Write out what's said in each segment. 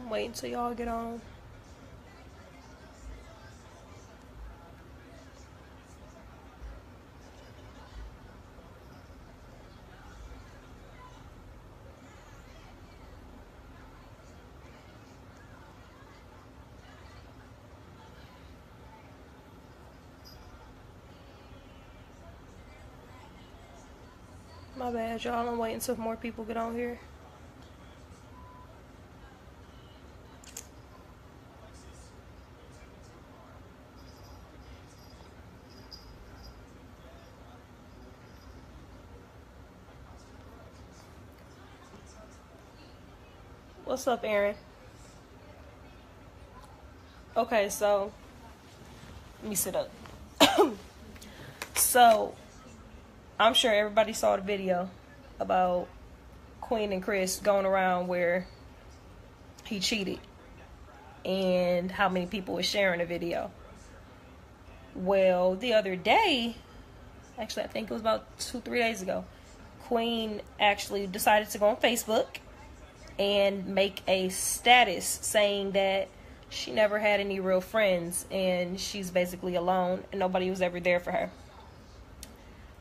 I'm waiting until y'all get on. My bad, y'all. I'm waiting until more people get on here. What's up, Aaron? Okay, so let me sit up. So I'm sure everybody saw the video about Queen and Chris going around where he cheated and how many people were sharing the video. Well, the other day, actually I think it was about 2-3 days ago, Queen actually decided to go on Facebook and make a status saying that she never had any real friends and she's basically alone and nobody was ever there for her.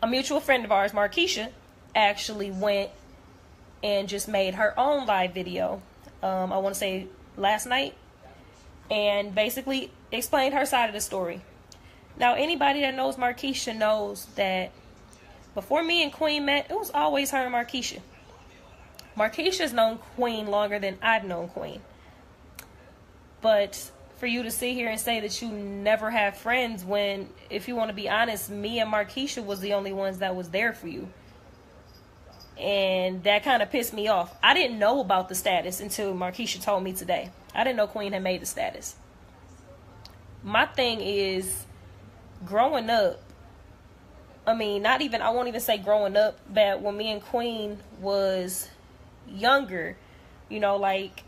A mutual friend of ours, Markeisha, actually went and just made her own live video, I want to say last night, and basically explained her side of the story. Now, anybody that knows Markeisha knows that before me and Queen met, it was always her and Markeisha. Markeisha's known Queen longer than I've known Queen. But for you to sit here and say that you never have friends when, if you want to be honest, me and Markeisha was the only ones that was there for you. And that kind of pissed me off. I didn't know about the status until Markeisha told me today. I didn't know Queen had made the status. My thing is, growing up, I mean, I won't even say growing up, but when me and Queen was younger, you know, like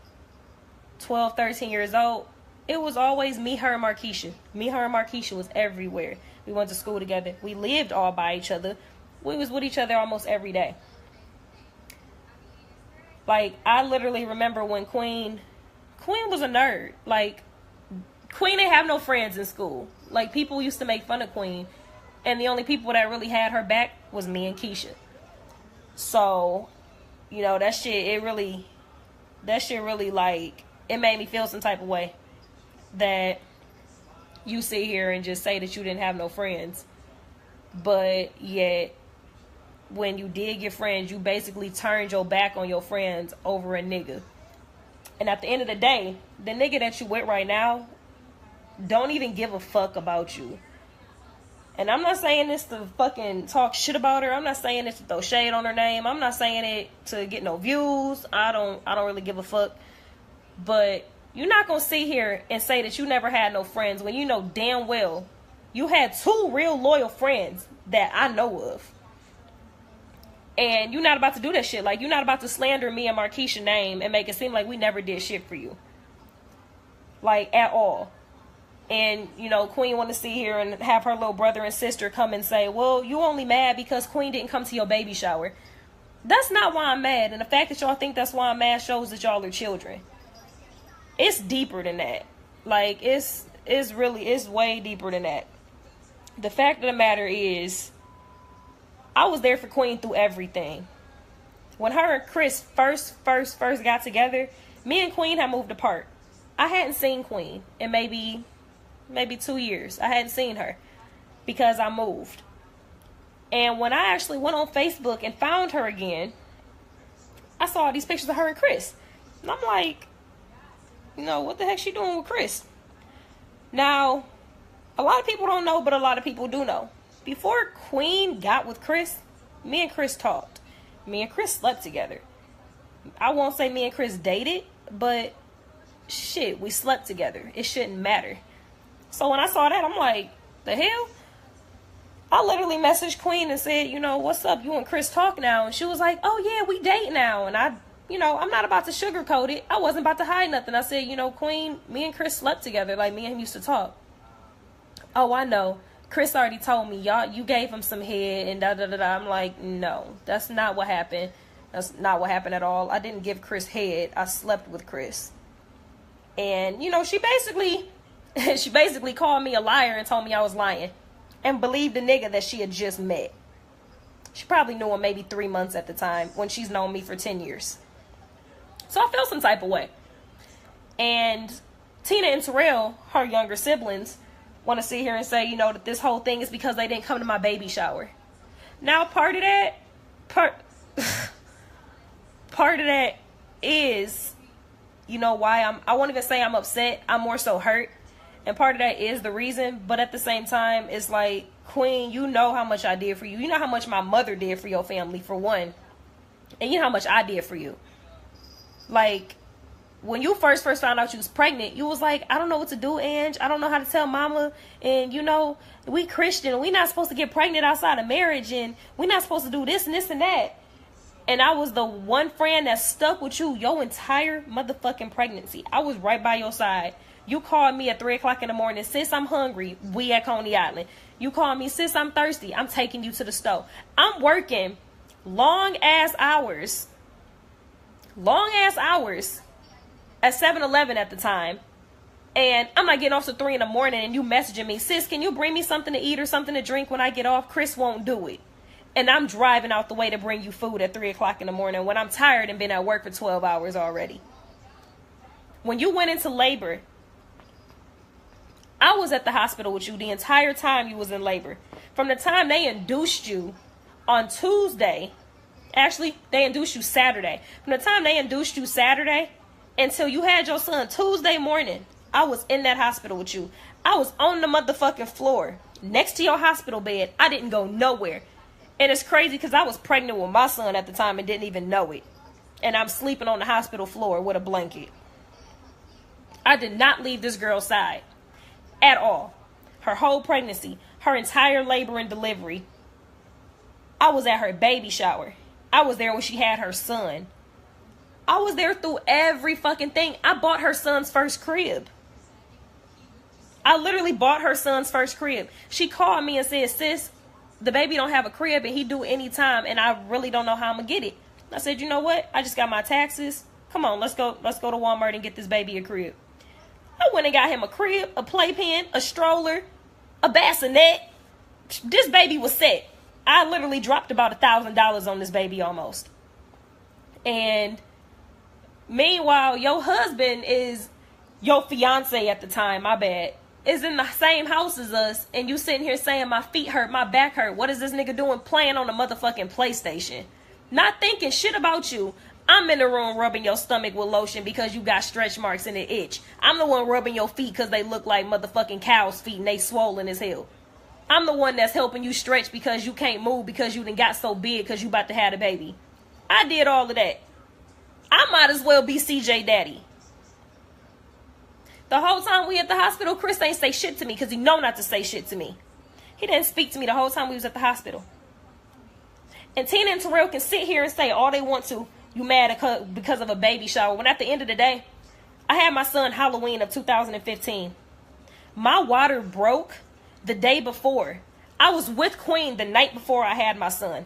12, 13 years old, it was always me, her, and Markeisha. Me, her, and Markeisha was everywhere. We went to school together. We lived all by each other. We was with each other almost every day. Like, I literally remember when Queen was a nerd. Like, Queen didn't have no friends in school. Like, people used to make fun of Queen. And the only people that really had her back was me and Keisha. So, you know, that shit really, like, it made me feel some type of way. That you sit here and just say that you didn't have no friends. But yet, when you did get friends, you basically turned your back on your friends over a nigga. And at the end of the day, the nigga that you with right now don't even give a fuck about you. And I'm not saying this to fucking talk shit about her. I'm not saying this to throw shade on her name. I'm not saying it to get no views. I don't really give a fuck. But you're not gonna sit here and say that you never had no friends when you know damn well you had 2 real loyal friends that I know of. And you're not about to do that shit. Like, you're not about to slander me and Markeisha's name and make it seem like we never did shit for you. Like, at all. And, you know, Queen want to sit here and have her little brother and sister come and say, well, you only mad because Queen didn't come to your baby shower. That's not why I'm mad. And the fact that y'all think that's why I'm mad shows that y'all are children. It's deeper than that. Like, it's way deeper than that. The fact of the matter is, I was there for Queen through everything. When her and Chris first got together, me and Queen had moved apart. I hadn't seen Queen in maybe 2 years. I hadn't seen her because I moved. And when I actually went on Facebook and found her again, I saw these pictures of her and Chris. And I'm like, you know, what the heck she doing with Chris? Now, a lot of people don't know, but a lot of people do know. Before Queen got with Chris, me and Chris talked. Me and Chris slept together. I won't say me and Chris dated, but shit, we slept together. It shouldn't matter. So when I saw that, I'm like, the hell? I literally messaged Queen and said, you know, what's up? You and Chris talk now? And she was like, oh yeah, we date now. And I'm not about to sugarcoat it. I wasn't about to hide nothing. I said, you know, Queen, me and Chris slept together. Like, me and him used to talk. Oh, I know. Chris already told me, you gave him some head and da-da-da-da. I'm like, no, that's not what happened. That's not what happened at all. I didn't give Chris head. I slept with Chris. And, you know, she basically called me a liar and told me I was lying. And believed the nigga that she had just met. She probably knew him maybe 3 months at the time, when she's known me for 10 years. So I felt some type of way. And Tina and Terrell, her younger siblings, want to sit here and say, you know, that this whole thing is because they didn't come to my baby shower. Now, part of that is, you know, why I won't even say I'm upset. I'm more so hurt. And part of that is the reason. But at the same time, it's like, Queen, you know how much I did for you. You know how much my mother did for your family, for one. And you know how much I did for you. Like, when you first found out you was pregnant, you was like, I don't know what to do, Ange. I don't know how to tell mama. And, you know, we Christian. We not supposed to get pregnant outside of marriage. And we not supposed to do this and this and that. And I was the one friend that stuck with you your entire motherfucking pregnancy. I was right by your side. You called me at 3 o'clock in the morning. Sis, I'm hungry. We at Coney Island. You called me, sis, I'm thirsty. I'm taking you to the stove. I'm working long ass hours at 7-Eleven at the time. And I'm not getting off till 3 in the morning and you messaging me, sis, can you bring me something to eat or something to drink when I get off? Chris won't do it. And I'm driving out the way to bring you food at 3 o'clock in the morning when I'm tired and been at work for 12 hours already. When you went into labor, I was at the hospital with you the entire time you was in labor. From the time they induced you on Tuesday, actually, they induced you Saturday. From the time they induced you Saturday until you had your son Tuesday morning, I was in that hospital with you. I was on the motherfucking floor next to your hospital bed. I didn't go nowhere. And it's crazy because I was pregnant with my son at the time and didn't even know it. And I'm sleeping on the hospital floor with a blanket. I did not leave this girl's side. At all. Her whole pregnancy. Her entire labor and delivery. I was at her baby shower. I was there when she had her son. I was there through every fucking thing. I bought her son's first crib. I literally bought her son's first crib. She called me and said, sis, the baby don't have a crib and he do anytime and I really don't know how I'm gonna get it. I said, you know what? I just got my taxes. Come on, let's go to Walmart and get this baby a crib. I went and got him a crib, a playpen, a stroller, a bassinet. This baby was set. I literally dropped about $1,000 on this baby almost. And meanwhile, your husband is your fiance at the time, my bad, is in the same house as us. And you sitting here saying my feet hurt, my back hurt. What is this nigga doing playing on the motherfucking PlayStation? Not thinking shit about you. I'm in the room rubbing your stomach with lotion because you got stretch marks and it itch. I'm the one rubbing your feet because they look like motherfucking cow's feet and they swollen as hell. I'm the one that's helping you stretch because you can't move because you done got so big because you about to have a baby. I did all of that. I might as well be CJ Daddy. The whole time we at the hospital, Chris ain't say shit to me because he know not to say shit to me. He didn't speak to me the whole time we was at the hospital. And Tina and Terrell can sit here and say all they want to. You mad because of a baby shower. When at the end of the day, I had my son Halloween of 2015. My water broke the day before. I was with Queen the night before I had my son.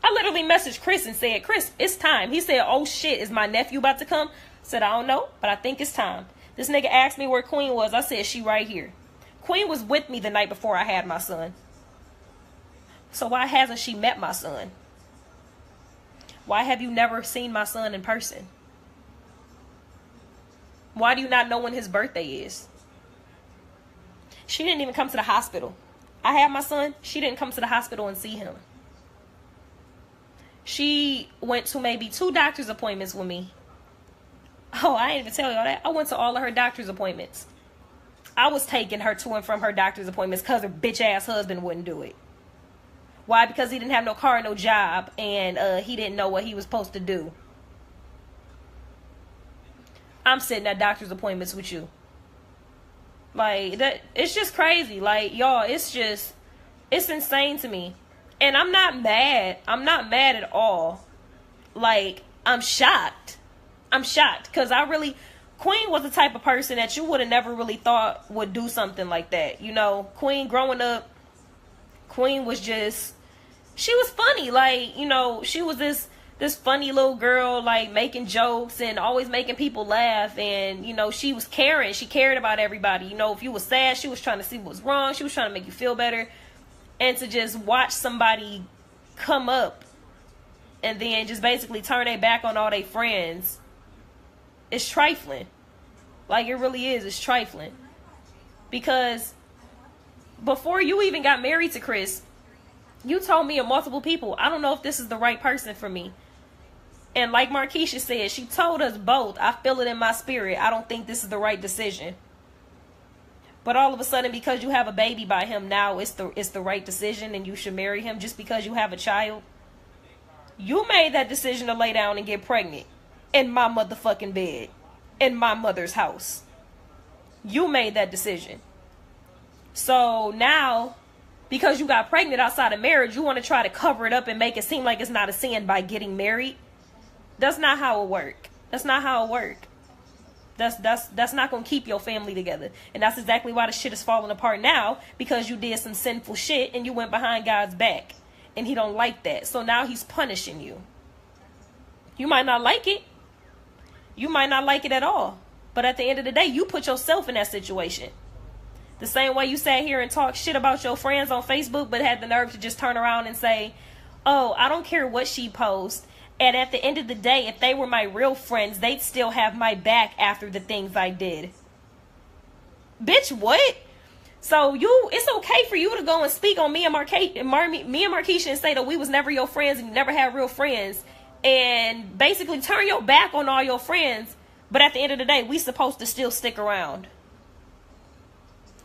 I literally messaged Chris and said, Chris, it's time. He said, oh shit, is my nephew about to come? I said, I don't know, but I think it's time. This nigga asked me where Queen was. I said, she right here. Queen was with me the night before I had my son. So why hasn't she met my son? Why have you never seen my son in person? Why do you not know when his birthday is? She didn't even come to the hospital. I had my son. She didn't come to the hospital and see him. She went to maybe 2 doctor's appointments with me. Oh, I didn't even tell y'all that. I went to all of her doctor's appointments. I was taking her to and from her doctor's appointments because her bitch ass husband wouldn't do it. Why? Because he didn't have no car, no job, and he didn't know what he was supposed to do. I'm sitting at doctor's appointments with you. Like, that, it's just crazy. Like, y'all, it's insane to me. And I'm not mad. I'm not mad at all. Like, I'm shocked. I'm shocked. Because Queen was the type of person that you would have never really thought would do something like that. You know, Queen growing up, Queen was just, she was funny. Like, you know, she was this this funny little girl, like making jokes and always making people laugh. And, you know, she was caring. She cared about everybody. You know, if you was sad, she was trying to see what was wrong. She was trying to make you feel better. And to just watch somebody come up and then just basically turn their back on all their friends, it's trifling. Like, it really is. It's trifling. Because before you even got married to Chris, you told me and multiple people, I don't know if this is the right person for me. And like Markeisha said, she told us both, I feel it in my spirit, I don't think this is the right decision. But all of a sudden, because you have a baby by him, now it's the right decision and you should marry him just because you have a child. You made that decision to lay down and get pregnant in my motherfucking bed, in my mother's house. You made that decision. So now, because you got pregnant outside of marriage, you want to try to cover it up and make it seem like it's not a sin by getting married. That's not how it work. That's not how it work. That's not going to keep your family together. And that's exactly why the shit is falling apart now, because you did some sinful shit and you went behind God's back. And he don't like that. So now he's punishing you. You might not like it. You might not like it at all. But at the end of the day, you put yourself in that situation. The same way you sat here and talked shit about your friends on Facebook, but had the nerve to just turn around and say, oh, I don't care what she posts. And at the end of the day, if they were my real friends, they'd still have my back after the things I did. Bitch, what? So it's okay for you to go and speak on me and Markeisha and say that we was never your friends and you never had real friends, and basically turn your back on all your friends. But at the end of the day, we supposed to still stick around.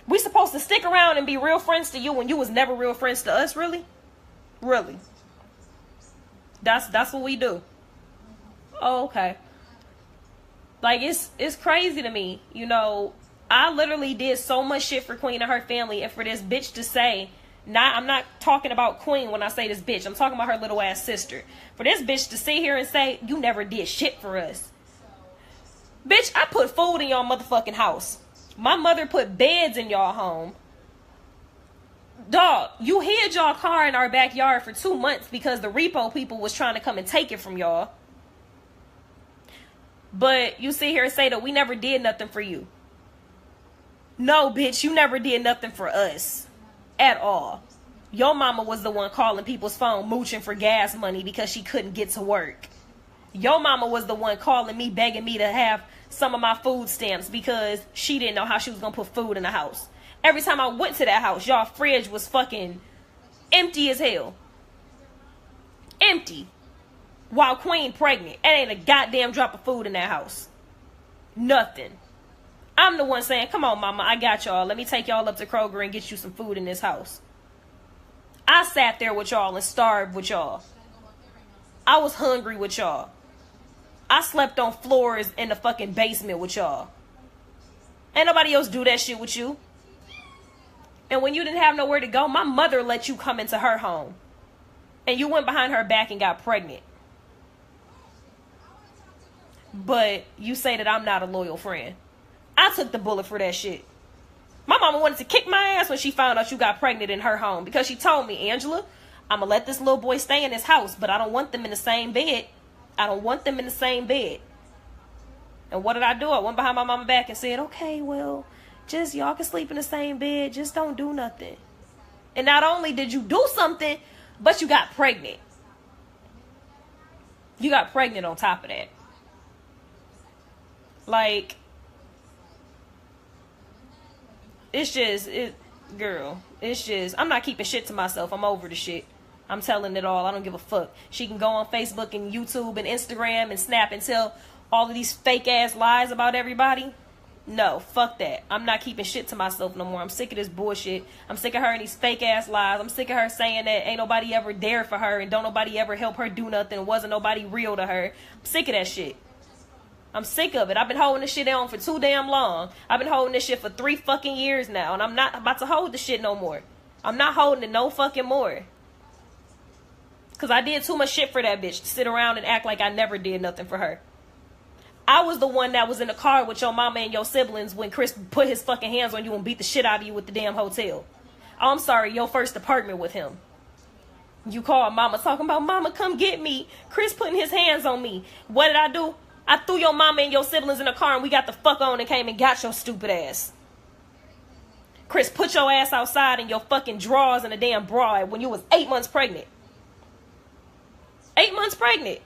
We supposed to stick around and be real friends to you when you was never real friends to us, really? Really? That's what we do. Oh, okay. Like, it's crazy to me. You know, I literally did so much shit for Queen and her family, and for this bitch to say, I'm not talking about Queen when I say this bitch. I'm talking about her little ass sister. For this bitch to sit here and say, you never did shit for us. Bitch, I put food in y'all motherfucking house. My mother put beds in y'all home. Dog, you hid y'all car in our backyard for 2 months because the repo people was trying to come and take it from y'all. But you sit here and say that we never did nothing for you. No, bitch, you never did nothing for us. At all. Your mama was the one calling people's phone, mooching for gas money because she couldn't get to work. Your mama was the one calling me, begging me to have some of my food stamps because she didn't know how she was going to put food in the house. Every time I went to that house, y'all fridge was fucking empty as hell. Empty. While Queen pregnant. It ain't a goddamn drop of food in that house. Nothing. I'm the one saying, come on, mama, I got y'all. Let me take y'all up to Kroger and get you some food in this house. I sat there with y'all and starved with y'all. I was hungry with y'all. I slept on floors in the fucking basement with y'all. Ain't nobody else do that shit with you. And when you didn't have nowhere to go, my mother let you come into her home. And you went behind her back and got pregnant. But you say that I'm not a loyal friend. I took the bullet for that shit. My mama wanted to kick my ass when she found out you got pregnant in her home. Because she told me, Angela, I'm going to let this little boy stay in this house. But I don't want them in the same bed. I don't want them in the same bed. And what did I do? I went behind my mama back and said, okay, well, just y'all can sleep in the same bed. Just don't do nothing. And not only did you do something, but you got pregnant. You got pregnant on top of that. Like, it's just, I'm not keeping shit to myself. I'm over the shit. I'm telling it all. I don't give a fuck. She can go on Facebook and YouTube and Instagram and Snap and tell all of these fake ass lies about everybody. No, fuck that. I'm not keeping shit to myself no more. I'm sick of this bullshit. I'm sick of her and these fake ass lies. I'm sick of her saying that ain't nobody ever there for her and don't nobody ever help her do nothing. Wasn't nobody real to her. I'm sick of that shit. I'm sick of it. I've been holding this shit on for too damn long. I've been holding this shit for 3 fucking years now. And I'm not about to hold the shit no more. I'm not holding it no fucking more. Because I did too much shit for that bitch to sit around and act like I never did nothing for her. I was the one that was in the car with your mama and your siblings when Chris put his fucking hands on you and beat the shit out of you with the damn hotel. Oh, I'm sorry, your first apartment with him. You call mama talking about, mama, come get me. Chris putting his hands on me. What did I do? I threw your mama and your siblings in the car and we got the fuck on and came and got your stupid ass. Chris put your ass outside in your fucking drawers and a damn bra when you was 8 months pregnant. 8 months pregnant.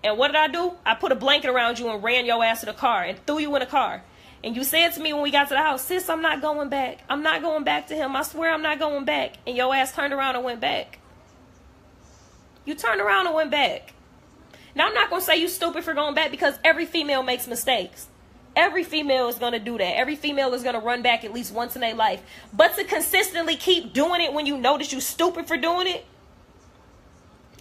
And what did I do? I put a blanket around you and ran your ass to the car and threw you in the car. And you said to me when we got to the house, sis, I'm not going back. I'm not going back to him. I swear I'm not going back. And your ass turned around and went back. You turned around and went back. Now, I'm not going to say you stupid for going back because every female makes mistakes. Every female is going to do that. Every female is going to run back at least once in their life. But to consistently keep doing it when you know that you're stupid for doing it,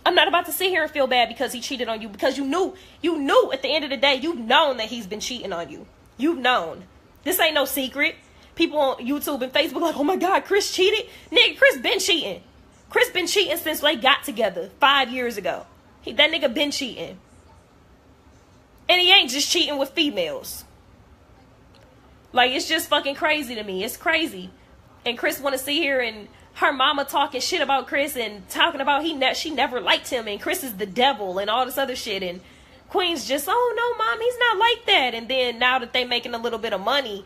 I'm not about to sit here and feel bad because he cheated on you. Because you knew at the end of the day, you've known that he's been cheating on you. You've known. This ain't no secret. People on YouTube and Facebook like, oh my God, Chris cheated. Nigga, Chris been cheating. Chris been cheating since they got together 5 years ago. That nigga been cheating. And he ain't just cheating with females. Like, it's just fucking crazy to me. It's crazy. And Chris want to sit here and her mama talking shit about Chris and talking about she never liked him and Chris is the devil and all this other shit. And Queen's just, oh no, mom, he's not like that. And then now that they making a little bit of money,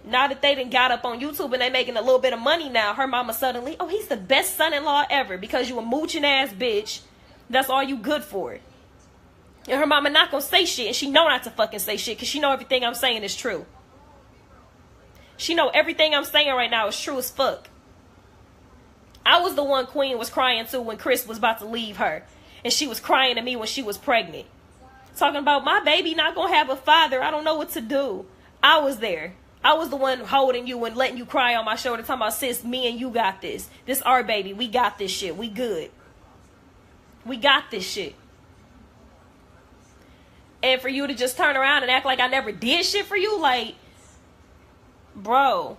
now that they done got up on YouTube and they making a little bit of money now, her mama suddenly, oh, he's the best son-in-law ever because you a mooching ass bitch. That's all you good for. And her mama not gonna say shit. And she know not to fucking say shit because she know everything I'm saying is true. She know everything I'm saying right now is true as fuck. I was the one Queen was crying to when Chris was about to leave her. And she was crying to me when she was pregnant. Talking about, my baby not gonna have a father. I don't know what to do. I was there. I was the one holding you and letting you cry on my shoulder. Talking about, sis, me and you got this. This our baby. We got this shit. We good. We got this shit. And for you to just turn around and act like I never did shit for you, like, bro.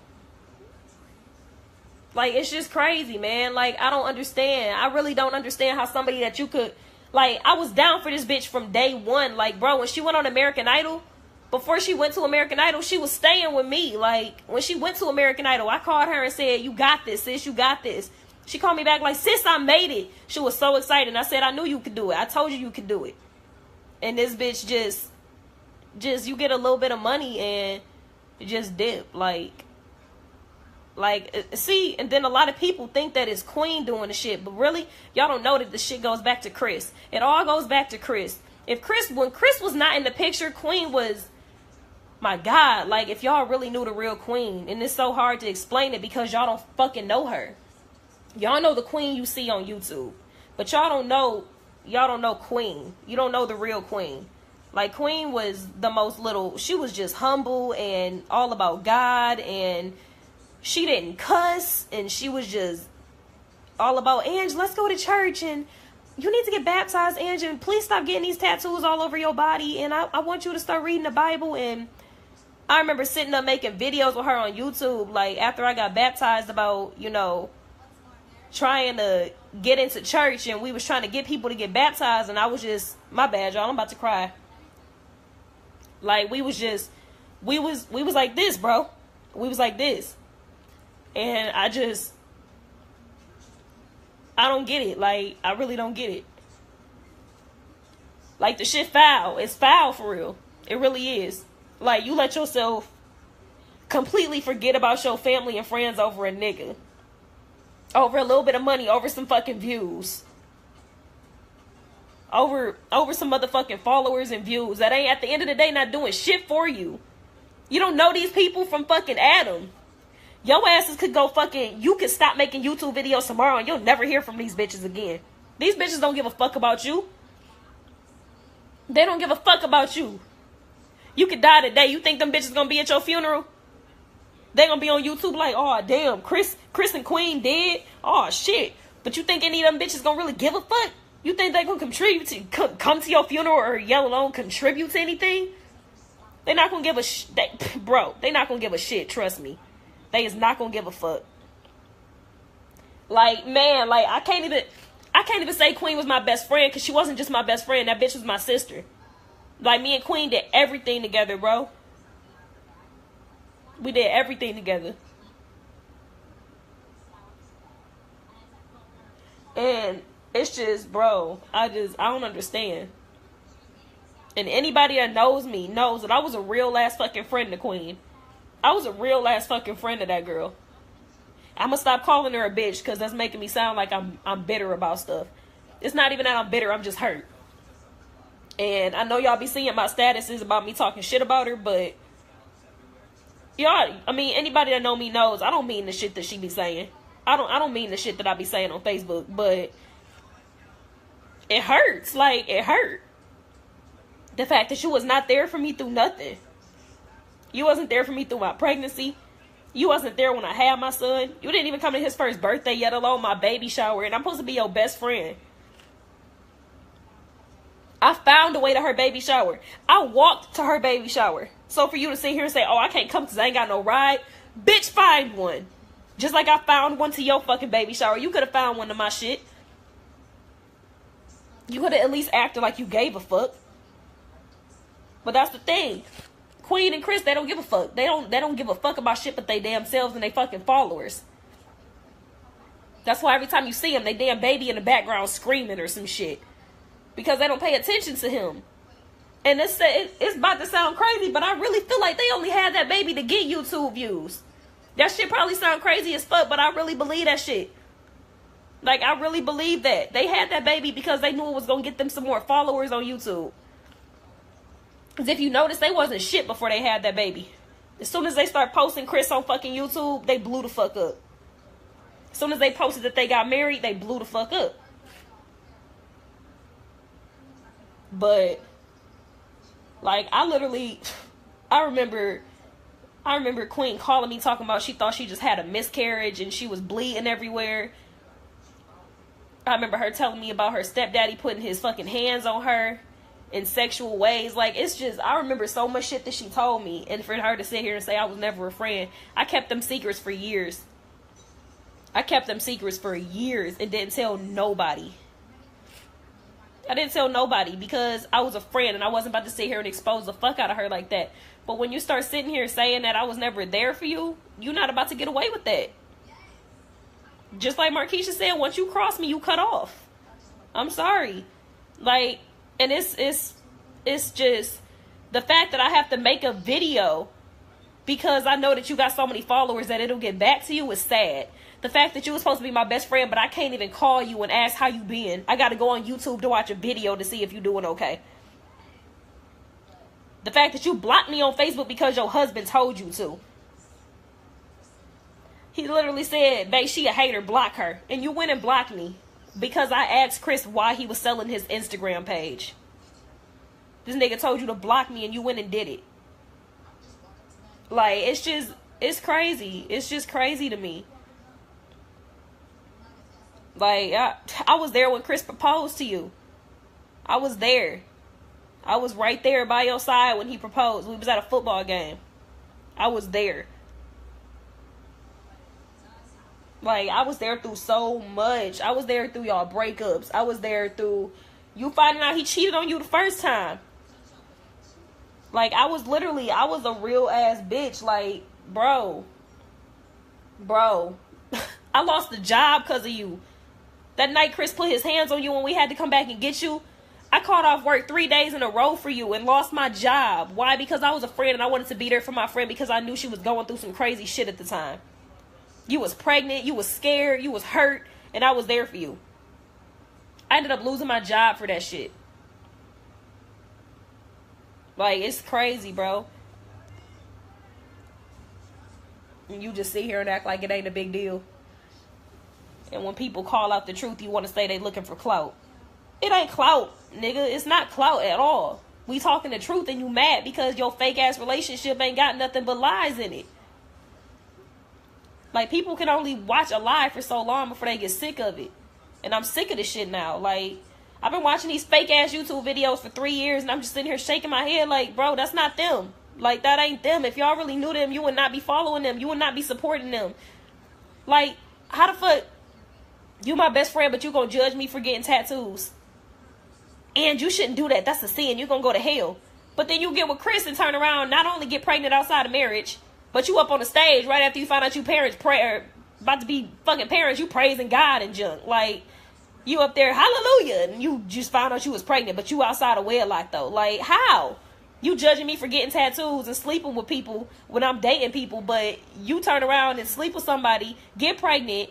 Like, it's just crazy, man. Like, I don't understand. I really don't understand how somebody that you could, like, I was down for this bitch from day one. Like, bro, when she went on American Idol, before she went to American Idol, she was staying with me. Like, when she went to American Idol, I called her and said, you got this, sis, you got this. She called me back like, sis, I made it. She was so excited. And I said, I knew you could do it. I told you could do it. And this bitch just you get a little bit of money and just dip. Like, see, and then a lot of people think that it's Queen doing the shit. But really, y'all don't know that the shit goes back to Chris. It all goes back to Chris. When Chris was not in the picture, Queen was, my God. Like, if y'all really knew the real Queen. And it's so hard to explain it because y'all don't fucking know her. Y'all know the Queen you see on YouTube. But y'all don't know Queen. You don't know the real Queen. Like, Queen was the most she was just humble and all about God. And she didn't cuss. And she was just all about, Angie, let's go to church. And you need to get baptized, Angie. And please stop getting these tattoos all over your body. And I want you to start reading the Bible. And I remember sitting up making videos with her on YouTube. Like, after I got baptized about, trying to get into church, and we was trying to get people to get baptized, and I was just, my bad, y'all, I'm about to cry. Like, we was like this, bro. We was like this. And I don't get it. Like, I really don't get it. Like, the shit foul. It's foul for real. It really is. Like, you let yourself completely forget about your family and friends over a nigga. Over a little bit of money, over some fucking views. Over some motherfucking followers and views that ain't, at the end of the day, not doing shit for you. You don't know these people from fucking Adam. Your asses could go fucking, you could stop making YouTube videos tomorrow and you'll never hear from these bitches again. These bitches don't give a fuck about you. They don't give a fuck about you. You could die today. You think them bitches gonna be at your funeral? They gonna be on YouTube like, oh damn, Chris and Queen dead. Oh shit. But you think any of them bitches gonna really give a fuck? You think they gonna contribute to come to your funeral or yell alone contribute to anything? They not gonna give a bro. They not gonna give a shit. Trust me. They is not gonna give a fuck. Like, man, like I can't even say Queen was my best friend because she wasn't just my best friend. That bitch was my sister. Like, me and Queen did everything together, bro. We did everything together. And it's just, bro, I don't understand. And anybody that knows me knows that I was a real ass fucking friend to Queen. I was a real ass fucking friend to that girl. I'm gonna stop calling her a bitch because that's making me sound like I'm bitter about stuff. It's not even that I'm bitter, I'm just hurt. And I know y'all be seeing my statuses about me talking shit about her, but y'all, I mean, anybody that know me knows I don't mean the shit that she be saying. I don't mean the shit that I be saying on Facebook, but it hurts. Like, it hurt. The fact that you was not there for me through nothing. You wasn't there for me through my pregnancy. You wasn't there when I had my son. You didn't even come to his first birthday, yet alone my baby shower. And I'm supposed to be your best friend. I found a way to her baby shower. I walked to her baby shower. So for you to sit here and say, oh, I can't come because I ain't got no ride. Bitch, find one. Just like I found one to your fucking baby shower. You could have found one to my shit. You could have at least acted like you gave a fuck. But that's the thing. Queen and Chris, they don't give a fuck. They don't give a fuck about shit but they damn selves and they fucking followers. That's why every time you see them, they damn baby in the background screaming or some shit. Because they don't pay attention to him. And it's about to sound crazy, but I really feel like they only had that baby to get YouTube views. That shit probably sound crazy as fuck, but I really believe that shit. Like, I really believe that. They had that baby because they knew it was going to get them some more followers on YouTube. Because if you notice, they wasn't shit before they had that baby. As soon as they start posting Chris on fucking YouTube, they blew the fuck up. As soon as they posted that they got married, they blew the fuck up. But, like, I remember Queen calling me talking about she thought she just had a miscarriage and she was bleeding everywhere. I remember her telling me about her stepdaddy putting his fucking hands on her in sexual ways. Like, it's just, I remember so much shit that she told me. And for her to sit here and say I was never a friend, I kept them secrets for years. I kept them secrets for years and didn't tell nobody. I didn't tell nobody because I was a friend and I wasn't about to sit here and expose the fuck out of her like that. But when you start sitting here saying that I was never there for you, you're not about to get away with that. Just like Markeisha said, once you cross me, you cut off. I'm sorry. Like, and it's just the fact that I have to make a video because I know that you got so many followers that it'll get back to you is sad. The fact that you were supposed to be my best friend, but I can't even call you and ask how you been. I got to go on YouTube to watch a video to see if you're doing okay. The fact that you blocked me on Facebook because your husband told you to. He literally said, babe, she a hater, block her. And you went and blocked me because I asked Chris why he was selling his Instagram page. This nigga told you to block me and you went and did it. Like, it's crazy. It's just crazy to me. Like, I was there when Chris proposed to you. I was there. I was right there by your side when he proposed. We was at a football game. I was there. Like, I was there through so much. I was there through y'all breakups. I was there through you finding out he cheated on you the first time. Like, I was a real ass bitch. Like, bro. I lost the job because of you. That night Chris put his hands on you when we had to come back and get you. I called off work 3 days in a row for you and lost my job. Why? Because I was a friend and I wanted to be there for my friend because I knew she was going through some crazy shit at the time. You was pregnant, you was scared, you was hurt, and I was there for you. I ended up losing my job for that shit. Like, it's crazy, bro. And you just sit here and act like it ain't a big deal. And when people call out the truth, you want to say they looking for clout. It ain't clout, nigga. It's not clout at all. We talking the truth and you mad because your fake ass relationship ain't got nothing but lies in it. Like, people can only watch a lie for so long before they get sick of it. And I'm sick of this shit now. Like, I've been watching these fake ass YouTube videos for 3 years and I'm just sitting here shaking my head like, bro, that's not them. Like, that ain't them. If y'all really knew them, you would not be following them. You would not be supporting them. Like, how the fuck you my best friend, but you gonna judge me for getting tattoos? And you shouldn't do that. That's a sin. You're gonna go to hell. But then you get with Chris and turn around, not only get pregnant outside of marriage, but you up on the stage right after you find out you parents about to be fucking parents, you praising God and junk. Like, You up there, hallelujah, and you just found out you was pregnant, but you outside of wedlock though. Like, how? You judging me for getting tattoos and sleeping with people when I'm dating people, but you turn around and sleep with somebody, get pregnant,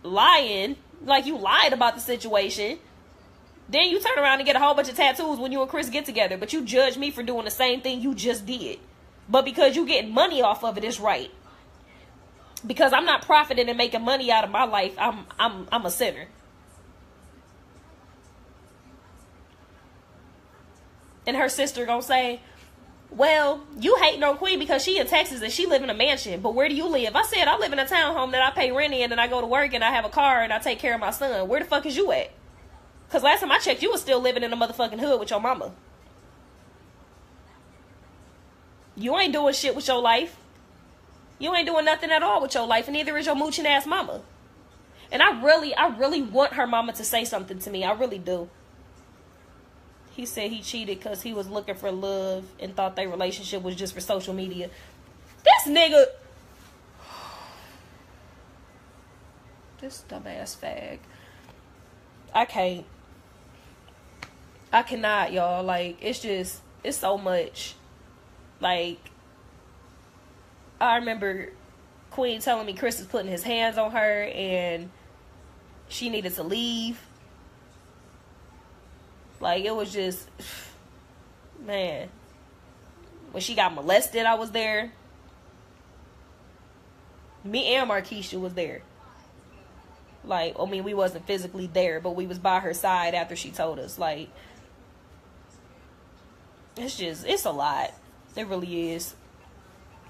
lying, like you lied about the situation. Then you turn around and get a whole bunch of tattoos when you and Chris get together, but you judge me for doing the same thing you just did. But because you getting money off of it, it's right. Because I'm not profiting and making money out of my life, I'm a sinner. And her sister gonna say, well, you hating on Queen because she in Texas and she live in a mansion. But where do you live? I said, I live in a townhome that I pay rent in, and I go to work and I have a car and I take care of my son. Where the fuck is you at? Because last time I checked, you was still living in a motherfucking hood with your mama. You ain't doing shit with your life. You ain't doing nothing at all with your life, and neither is your mooching ass mama. And I really want her mama to say something to me. I really do. He said he cheated because he was looking for love and thought their relationship was just for social media. This nigga. This dumbass fag. I can't. I cannot, y'all. Like, it's so much. Like, I remember Queen telling me Chris is putting his hands on her and she needed to leave. Like, it was just, man. When she got molested, I was there. Me and Markeisha was there. Like, I mean, we wasn't physically there, but we was by her side after she told us. Like, it's a lot. It really is.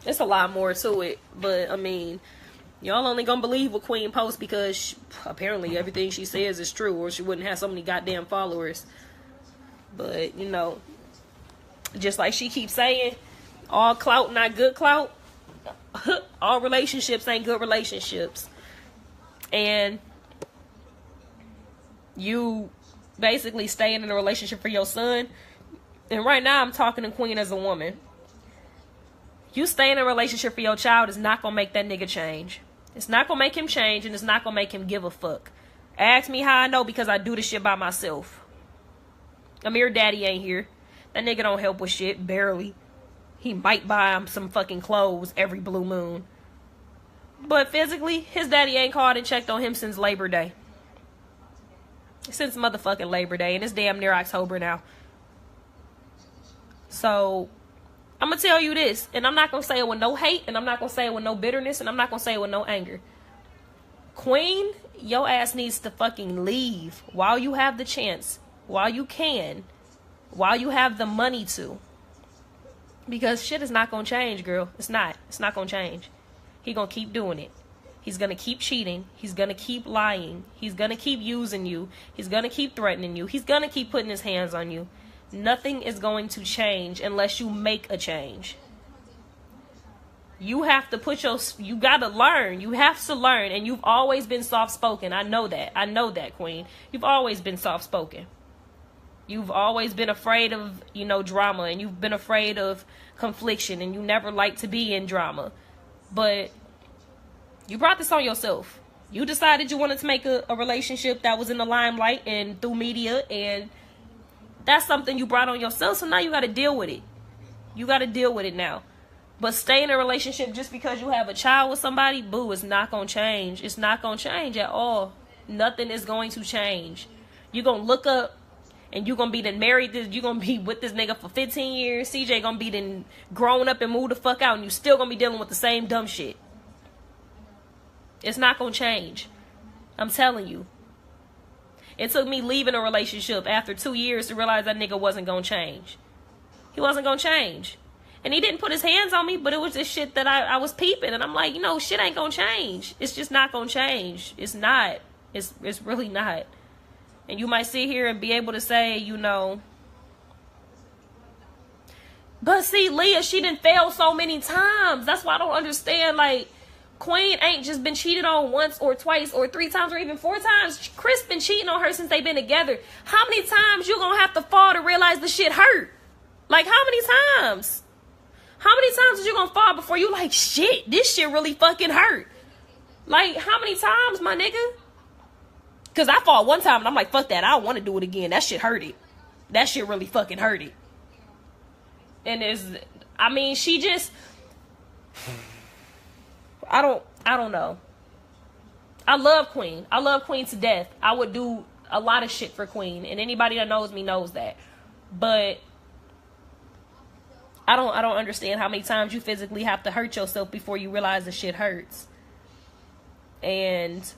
It's a lot more to it. But, I mean, y'all only gonna believe what Queen posts because apparently everything she says is true, or she wouldn't have so many goddamn followers. But, you know, just like she keeps saying, all clout not good clout. All relationships ain't good relationships. And you basically staying in a relationship for your son. And right now I'm talking to Queen as a woman. You staying in a relationship for your child is not going to make that nigga change. It's not going to make him change, and it's not going to make him give a fuck. Ask me how I know, because I do this shit by myself. Amir daddy ain't here. That nigga don't help with shit, barely. He might buy him some fucking clothes every blue moon. But physically, his daddy ain't called and checked on him since Labor Day. Since motherfucking Labor Day, and it's damn near October now. So, I'm going to tell you this, and I'm not going to say it with no hate, and I'm not going to say it with no bitterness, and I'm not going to say it with no anger. Queen, your ass needs to fucking leave while you have the chance, while you can, while you have the money to. Because shit is not going to change, girl. It's not. It's not going to change. He going to keep doing it. He's going to keep cheating. He's going to keep lying. He's going to keep using you. He's going to keep threatening you. He's going to keep putting his hands on you. Nothing is going to change unless you make a change. You have to you got to learn. You have to learn. And you've always been soft-spoken. I know that. I know that, Queen. You've always been soft-spoken. You've always been afraid of, you know, drama. And you've been afraid of confliction. And you never liked to be in drama. But you brought this on yourself. You decided you wanted to make a relationship that was in the limelight and through media, and that's something you brought on yourself, so now you got to deal with it. You got to deal with it now. But stay in a relationship just because you have a child with somebody, boo, it's not going to change. It's not going to change at all. Nothing is going to change. You're going to look up, and you're going to be married, you're going to be with this nigga for 15 years. CJ going to be grown up and moved the fuck out, and you still going to be dealing with the same dumb shit. It's not going to change. I'm telling you. It took me leaving a relationship after 2 years to realize that nigga wasn't going to change. He wasn't going to change. And he didn't put his hands on me, but it was this shit that I was peeping. And I'm like, you know, shit ain't going to change. It's just not going to change. It's not. It's really not. And you might sit here and be able to say, you know, but see, Leah, she done failed so many times. That's why I don't understand, like, Queen ain't just been cheated on once or twice or 3 times or even 4 times. Chris been cheating on her since they been together. How many times you gonna have to fall to realize the shit hurt? Like, how many times? How many times is you gonna fall before you like, shit, this shit really fucking hurt? Like, how many times, my nigga? Because I fought one time and I'm like, fuck that. I don't want to do it again. That shit hurted. That shit really fucking hurted. And I mean, she just, I don't know. I love Queen. I love Queen to death. I would do a lot of shit for Queen. And anybody that knows me knows that. But I don't understand how many times you physically have to hurt yourself before you realize the shit hurts. And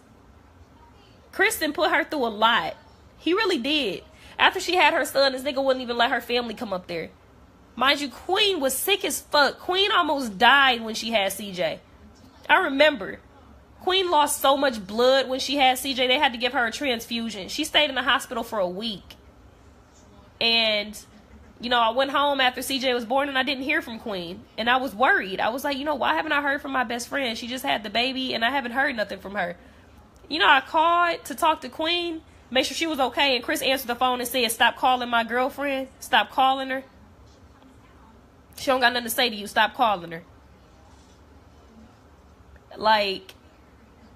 Kristen put her through a lot. He really did. After she had her son, this nigga wouldn't even let her family come up there. Mind you, Queen was sick as fuck. Queen almost died when she had CJ. I remember. Queen lost so much blood when she had CJ, they had to give her a transfusion. She stayed in the hospital for a week. And, you know, I went home after CJ was born and I didn't hear from Queen. And I was worried. I was like, you know, why haven't I heard from my best friend? She just had the baby and I haven't heard nothing from her. You know, I called to talk to Queen, make sure she was okay. And Chris answered the phone and said, stop calling my girlfriend. Stop calling her. She don't got nothing to say to you. Stop calling her. Like,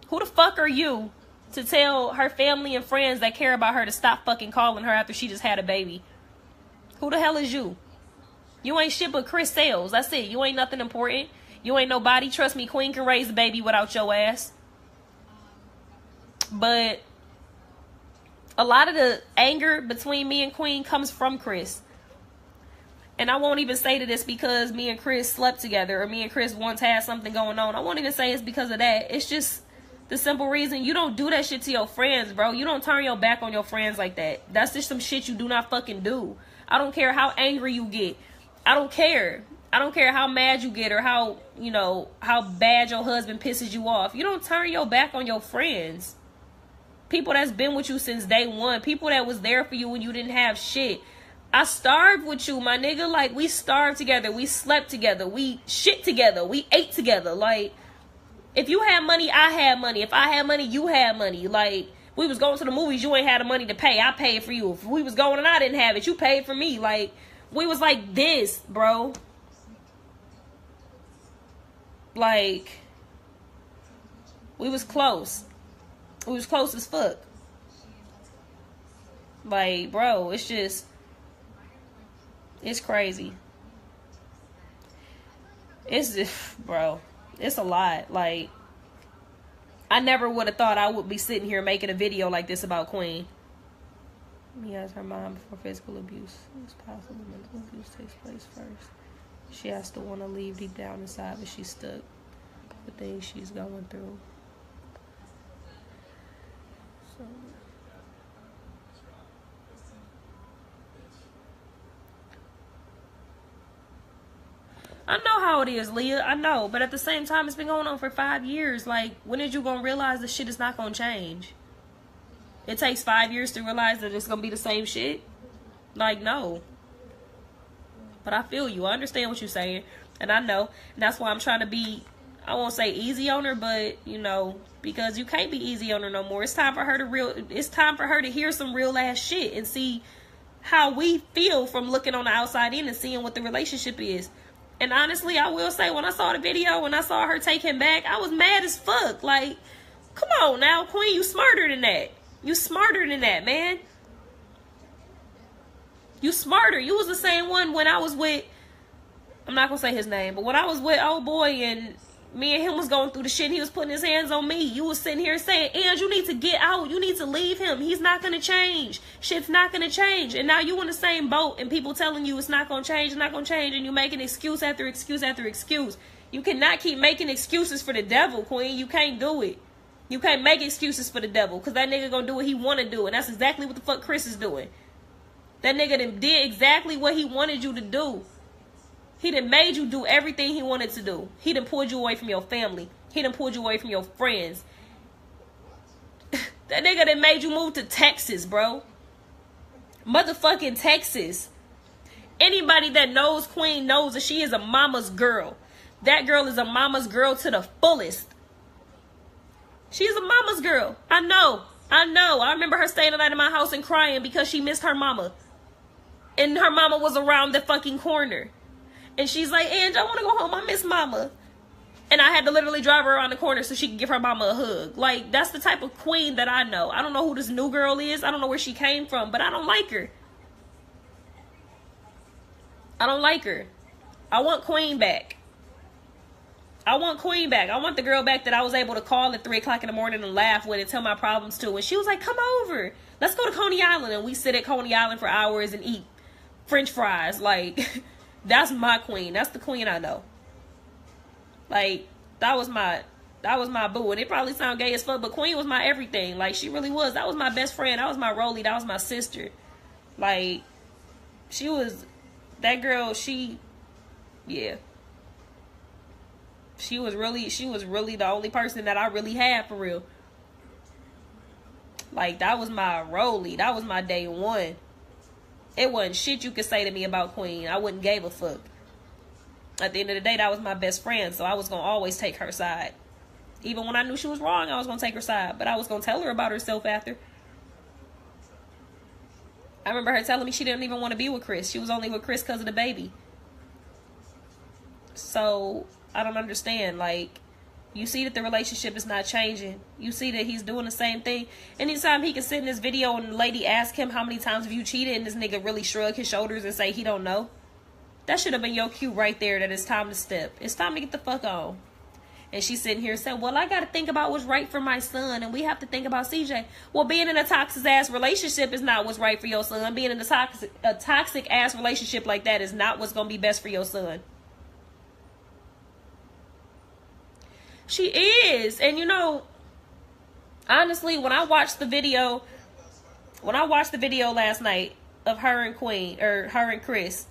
who the fuck are you to tell her family and friends that care about her to stop fucking calling her after she just had a baby? Who the hell is you? You ain't shit but Chris Sales. That's it. You ain't nothing important. You ain't nobody. Trust me, Queen can raise the baby without your ass. But a lot of the anger between me and Queen comes from Chris. And I won't even say to this because me and Chris slept together or me and Chris once had something going on. I won't even say it's because of that. It's just the simple reason you don't do that shit to your friends, bro. You don't turn your back on your friends like that. That's just some shit you do not fucking do. I don't care how angry you get. I don't care. I don't care how mad you get or how, you know, how bad your husband pisses you off. You don't turn your back on your friends. People that's been with you since day one. People that was there for you when you didn't have shit. I starved with you, my nigga. Like, we starved together. We slept together. We shit together. We ate together. Like, if you had money, I had money. If I had money, you had money. Like, we was going to the movies, you ain't had the money to pay. I paid for you. If we was going and I didn't have it, you paid for me. Like, we was like this, bro. Like, we was close. We was close as fuck. Like, bro, it's just, it's crazy. It's just, bro, it's a lot. Like, I never would have thought I would be sitting here making a video like this about Queen. He asked her mom before physical abuse. It's possible mental abuse takes place first. She has to want to leave deep down inside, but she's stuck. The things she's going through. So, I know how it is, Leah. I know. But at the same time, it's been going on for 5 years. Like, when is you going to realize the shit is not going to change? It takes 5 years to realize that it's going to be the same shit? Like, no. But I feel you. I understand what you're saying. And I know. And that's why I'm trying to be, I won't say easy on her, but, you know, because you can't be easy on her no more. It's time for her to hear some real ass shit and see how we feel from looking on the outside in and seeing what the relationship is. And honestly, I will say, when I saw the video, when I saw her take him back, I was mad as fuck. Like, come on now, Queen, you smarter than that. You smarter than that, man. You smarter. You was the same one when I was with, I'm not going to say his name, but when I was with old boy and me and him was going through the shit and he was putting his hands on me, you was sitting here saying, Ange, you need to get out. You need to leave him. He's not going to change. Shit's not going to change. And now you in the same boat and people telling you it's not going to change, it's not going to change, and you making excuse after excuse after excuse. You cannot keep making excuses for the devil, Queen. You can't do it. You can't make excuses for the devil because that nigga going to do what he want to do, and that's exactly what the fuck Chris is doing. That nigga done did exactly what he wanted you to do. He done made you do everything he wanted to do. He done pulled you away from your family. He done pulled you away from your friends. That nigga done made you move to Texas, bro. Motherfucking Texas. Anybody that knows Queen knows that she is a mama's girl. That girl is a mama's girl to the fullest. She's a mama's girl. I know. I remember her staying the night in my house and crying because she missed her mama. And her mama was around the fucking corner. And she's like, Ange, I want to go home. I miss mama. And I had to literally drive her around the corner so she could give her mama a hug. Like, that's the type of queen that I know. I don't know who this new girl is. I don't know where she came from, but I don't like her. I don't like her. I want Queen back. I want Queen back. I want the girl back that I was able to call at 3 o'clock in the morning and laugh with and tell my problems to. And she was like, come over. Let's go to Coney Island. And we sit at Coney Island for hours and eat French fries. Like, that's my queen. That's the queen I know. Like, that was my boo. And it probably sound gay as fuck, but Queen was my everything. Like, she really was. That was my best friend. That was my Rolly. That was my sister. Like, she was, that girl, yeah. She was really the only person that I really had for real. Like, that was my Rolly. That was my day one. It wasn't shit you could say to me about Queen. I wouldn't give a fuck. At the end of the day, that was my best friend, so I was going to always take her side. Even when I knew she was wrong, I was going to take her side. But I was going to tell her about herself after. I remember her telling me she didn't even want to be with Chris. She was only with Chris because of the baby. So, I don't understand. Like, you see that the relationship is not changing. You see that he's doing the same thing. Anytime he can sit in this video and the lady ask him how many times have you cheated, and this nigga really shrug his shoulders and say he don't know. That should have been your cue right there that it's time to step. It's time to get the fuck on. And she's sitting here saying, well, I got to think about what's right for my son, and we have to think about CJ. Well, being in a toxic-ass relationship is not what's right for your son. Being in a toxic-ass relationship like that is not what's going to be best for your son. She is. And, you know, honestly, when I watched the video last night of her and Queen, or her and Chris,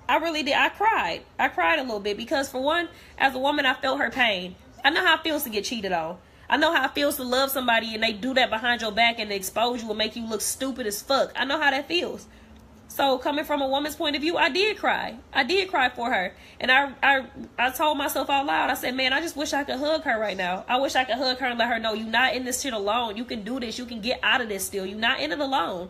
I really did. I cried. I cried a little bit because, for one, as a woman, I felt her pain. I know how it feels to get cheated on. I know how it feels to love somebody and they do that behind your back and expose you and make you look stupid as fuck. I know how that feels. So, coming from a woman's point of view, I did cry. I did cry for her. And I told myself out loud, I said, man, I just wish I could hug her right now. I wish I could hug her and let her know you're not in this shit alone. You can do this. You can get out of this still. You're not in it alone.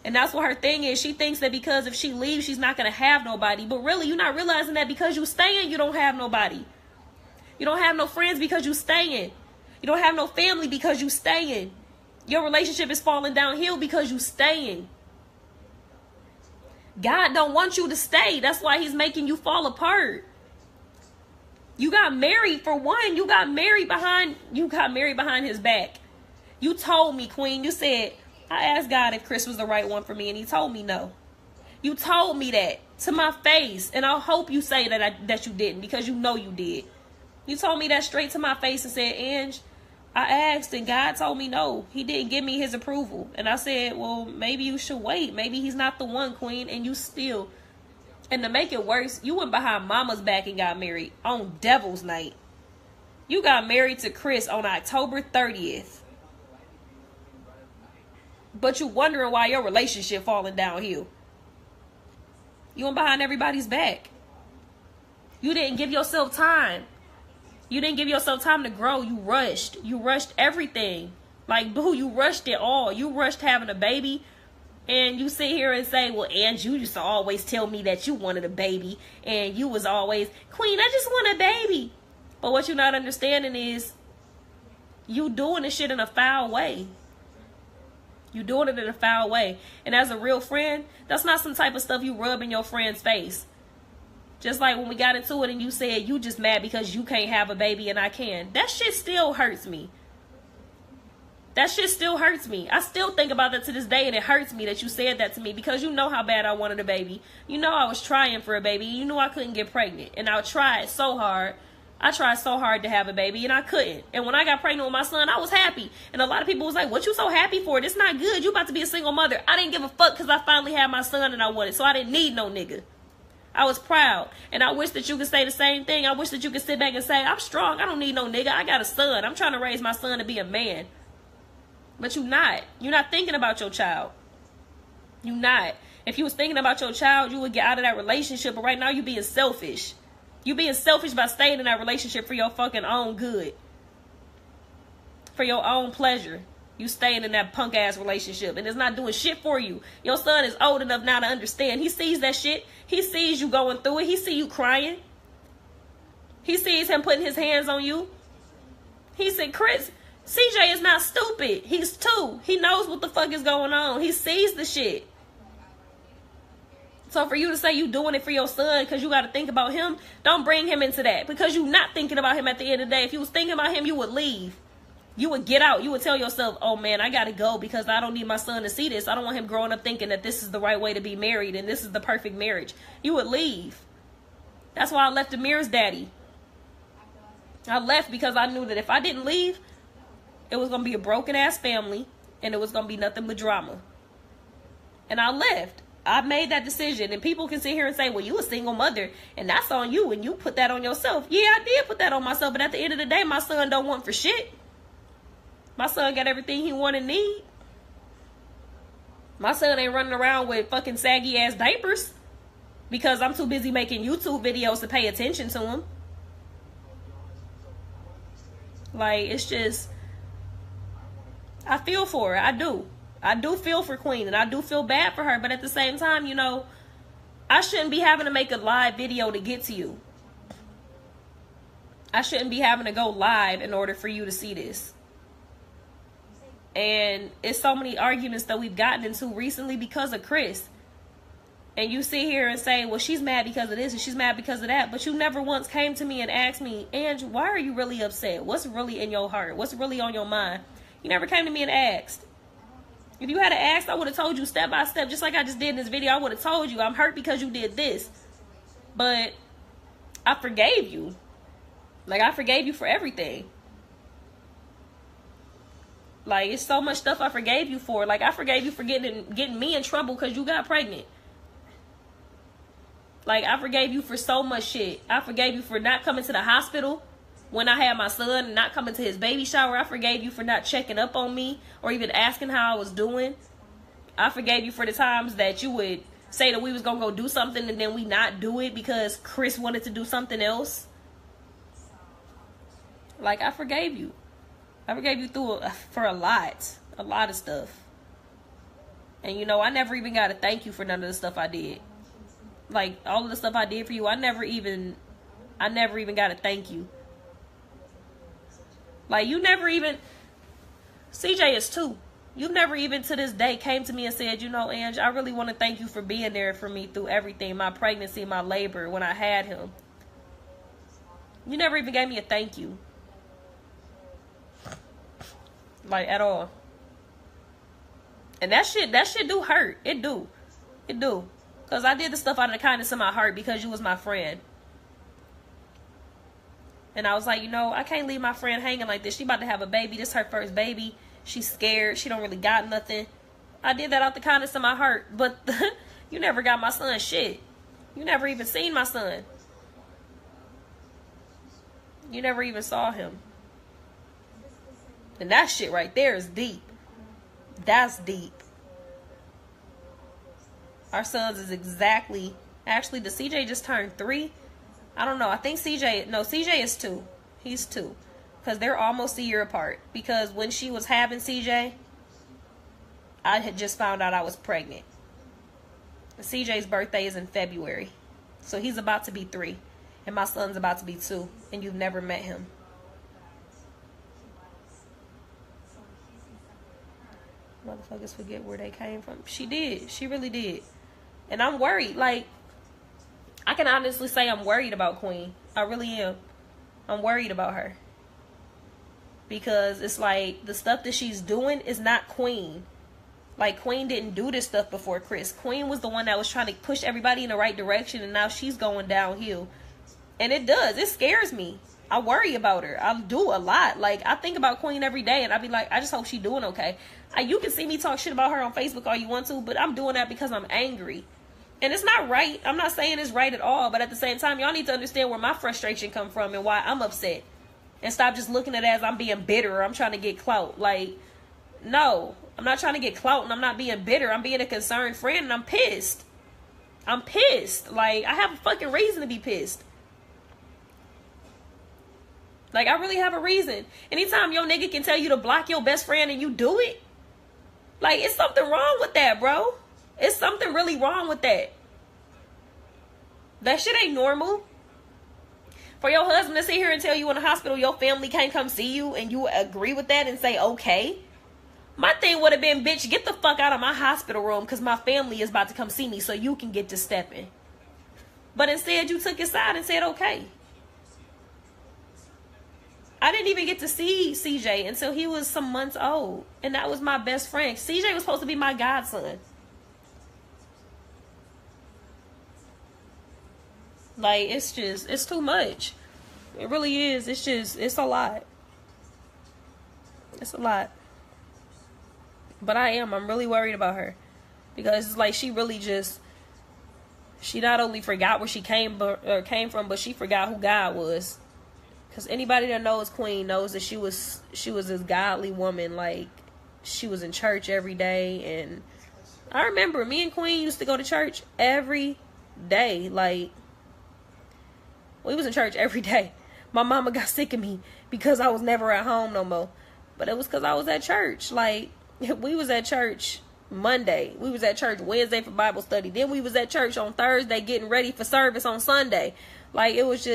And that's what her thing is. She thinks that because if she leaves, she's not going to have nobody. But really, you're not realizing that because you staying, you don't have nobody. You don't have no friends because you staying. You don't have no family because you staying. Your relationship is falling downhill because you staying. God don't want you to stay. That's why he's making you fall apart. You got married, for one. You got married behind his back. You told me, Queen, you said, I asked God if Chris was the right one for me, and he told me no. You told me that to my face, and I hope you say that you didn't, because you know you did. You told me that straight to my face and said, Ange, I asked, and God told me no. He didn't give me his approval. And I said, well, maybe you should wait. Maybe he's not the one, Queen, and you still. And to make it worse, you went behind mama's back and got married on Devil's Night. You got married to Chris on October 30th. But you wondering why your relationship falling downhill. You went behind everybody's back. You didn't give yourself time. You didn't give yourself time to grow. You rushed. You rushed everything. Like, boo, you rushed it all. You rushed having a baby. And you sit here and say, well, Angie, you used to always tell me that you wanted a baby. And you was always, Queen, I just want a baby. But what you're not understanding is you doing this shit in a foul way. You doing it in a foul way. And as a real friend, that's not some type of stuff you rub in your friend's face. Just like when we got into it and you said you just mad because you can't have a baby and I can. That shit still hurts me. That shit still hurts me. I still think about that to this day, and it hurts me that you said that to me, because you know how bad I wanted a baby. You know I was trying for a baby. You knew I couldn't get pregnant. And I tried so hard. I tried so hard to have a baby, and I couldn't. And when I got pregnant with my son, I was happy. And a lot of people was like, what you so happy for? This not good. You about to be a single mother. I didn't give a fuck because I finally had my son and I wanted. So I didn't need no nigga. I was proud. And I wish that you could say the same thing. I wish that you could sit back and say, I'm strong. I don't need no nigga. I got a son. I'm trying to raise my son to be a man. But you're not. You're not thinking about your child. You're not. If you was thinking about your child, you would get out of that relationship. But right now, you're being selfish. You're being selfish by staying in that relationship for your fucking own good. For your own pleasure. You staying in that punk ass relationship. And it's not doing shit for you. Your son is old enough now to understand. He sees that shit. He sees you going through it. He see you crying. He sees him putting his hands on you. He said, Chris, CJ is not stupid. He's 2. He knows what the fuck is going on. He sees the shit. So for you to say you doing it for your son because you got to think about him, don't bring him into that. Because you not thinking about him at the end of the day. If you was thinking about him, you would leave. You would get out. You would tell yourself, oh man, I got to go because I don't need my son to see this. I don't want him growing up thinking that this is the right way to be married and this is the perfect marriage. You would leave. That's why I left Amir's daddy. I left because I knew that if I didn't leave, it was going to be a broken ass family and it was going to be nothing but drama. And I left. I made that decision. And people can sit here and say, well, you a single mother and that's on you and you put that on yourself. Yeah, I did put that on myself. But at the end of the day, my son don't want for shit. My son got everything he want and need. My son ain't running around with fucking saggy ass diapers because I'm too busy making YouTube videos to pay attention to him. Like, it's just, I feel for her. I do. I do feel for Queen, and I do feel bad for her. But at the same time, you know, I shouldn't be having to make a live video to get to you. I shouldn't be having to go live in order for you to see this. And it's so many arguments that we've gotten into recently because of Chris. And you sit here and say, well, she's mad because of this and she's mad because of that. But you never once came to me and asked me, Angie, why are you really upset? What's really in your heart? What's really on your mind? You never came to me and asked. If you had asked, I would have told you step by step, just like I just did in this video. I would have told you, I'm hurt because you did this. But I forgave you. Like, I forgave you for everything. Like, it's so much stuff I forgave you for. Like, I forgave you for getting me in trouble because you got pregnant. Like, I forgave you for so much shit. I forgave you for not coming to the hospital when I had my son and not coming to his baby shower. I forgave you for not checking up on me or even asking how I was doing. I forgave you for the times that you would say that we was going to go do something and then we not do it because Chris wanted to do something else. Like, I forgave you. I forgave you for a lot of stuff. And, you know, I never even got to thank you for none of the stuff I did. Like, all of the stuff I did for you, I never even got to thank you. Like, you never even, CJ is 2. You never even to this day came to me and said, you know, Ange, I really want to thank you for being there for me through everything, my pregnancy, my labor, when I had him. You never even gave me a thank you. Like, at all. And that shit do hurt. It do. Because I did the stuff out of the kindness of my heart because you was my friend. And I was like, you know, I can't leave my friend hanging like this. She about to have a baby. This is her first baby. She's scared. She don't really got nothing. I did that out the kindness of my heart. But you never got my son shit. You never even seen my son. You never even saw him. And that shit right there is deep. That's deep. Our sons is exactly, actually, the CJ just turned 3. I don't know. I think CJ is 2. He's 2. Because they're almost a year apart. Because when she was having CJ, I had just found out I was pregnant. CJ's birthday is in February. So he's about to be 3. And my son's about to be 2. And you've never met him. Motherfuckers forget where they came from. She did. She really did. And I'm worried. Like, I can honestly say I'm worried about Queen. I really am. I'm worried about her. Because it's like the stuff that she's doing is not Queen. Like, Queen didn't do this stuff before Chris. Queen was the one that was trying to push everybody in the right direction. And now she's going downhill. And it does. It scares me. I worry about her. I do a lot. Like, I think about Queen every day. And I be like, I just hope she's doing okay. You can see me talk shit about her on Facebook all you want to. But I'm doing that because I'm angry. And it's not right. I'm not saying it's right at all. But at the same time, y'all need to understand where my frustration come from and why I'm upset. And stop just looking at it as I'm being bitter or I'm trying to get clout. Like, no. I'm not trying to get clout and I'm not being bitter. I'm being a concerned friend and I'm pissed. I'm pissed. Like, I have a fucking reason to be pissed. Like, I really have a reason. Anytime your nigga can tell you to block your best friend and you do it, like, it's something wrong with that, bro. It's something really wrong with that. That shit ain't normal. For your husband to sit here and tell you in the hospital your family can't come see you and you agree with that and say, okay. My thing would have been, bitch, get the fuck out of my hospital room because my family is about to come see me so you can get to stepping. But instead, you took his side and said, okay. I didn't even get to see CJ until he was some months old. And that was my best friend. CJ was supposed to be my godson. Like, it's too much. It really is. It's a lot. It's a lot. But I'm really worried about her. Because it's like she really she not only forgot where she came from, but she forgot who God was. Because anybody that knows Queen knows that she was this godly woman. Like, she was in church every day. And I remember me and Queen used to go to church every day. Like, we was in church every day. My mama got sick of me because I was never at home no more. But it was because I was at church. Like, we was at church Monday. We was at church Wednesday for Bible study. Then we was at church on Thursday getting ready for service on Sunday. Like, it was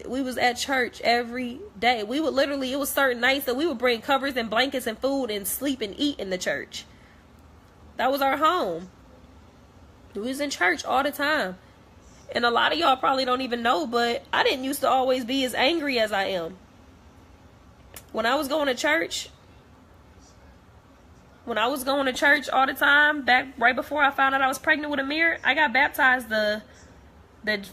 we was at church every day. We would literally, it was certain nights that we would bring covers and blankets and food and sleep and eat in the church. That was our home. We was in church all the time. And a lot of y'all probably don't even know, but I didn't used to always be as angry as I am. When I was going to church all the time, back right before I found out I was pregnant with Amir, I got baptized the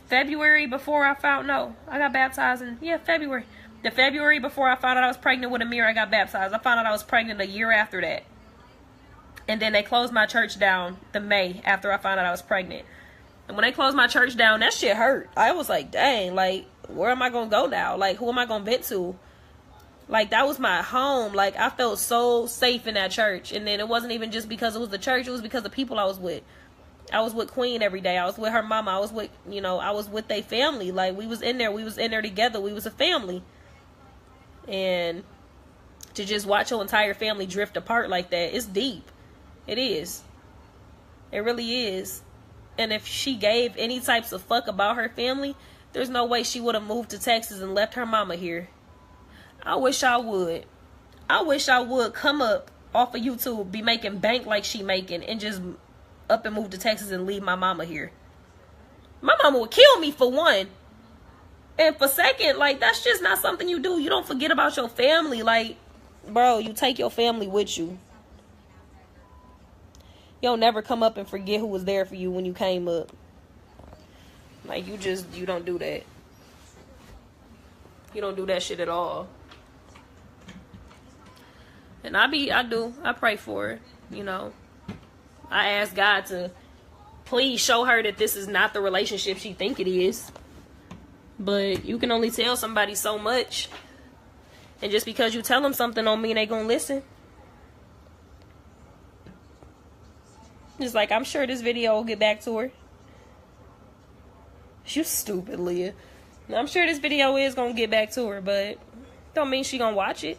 February before I got baptized in, February. The February before I found out I was pregnant with Amir, I got baptized. I found out I was pregnant a year after that. And then they closed my church down the May after I found out I was pregnant. And when they closed my church down, that shit hurt. I was like, dang, like, where am I going to go now? Like, who am I going to vent to? Like, that was my home. Like, I felt so safe in that church. And then it wasn't even just because it was the church. It was because the people I was with. I was with Queen every day. I was with her mama. I was with their family. Like, we was in there together. We was a family. And to just watch your entire family drift apart like that, it's deep. It is. It really is. And if she gave any types of fuck about her family, there's no way she would have moved to Texas and left her mama here. I wish I would. I wish I would come up off of YouTube, be making bank like she making, and just up and move to Texas and leave my mama here. My mama would kill me for one. And for second, like, that's just not something you do. You don't forget about your family. Like, bro, you take your family with you. You'll never come up and forget who was there for you when you came up. Like, you don't do that. You don't do that shit at all. And I pray for her, you know. I ask God to please show her that this is not the relationship she think it is. But you can only tell somebody so much. And just because you tell them something don't mean they gonna listen. Just like, I'm sure this video will get back to her. You stupid, Leah. I'm sure this video is gonna get back to her, but don't mean she gonna watch it.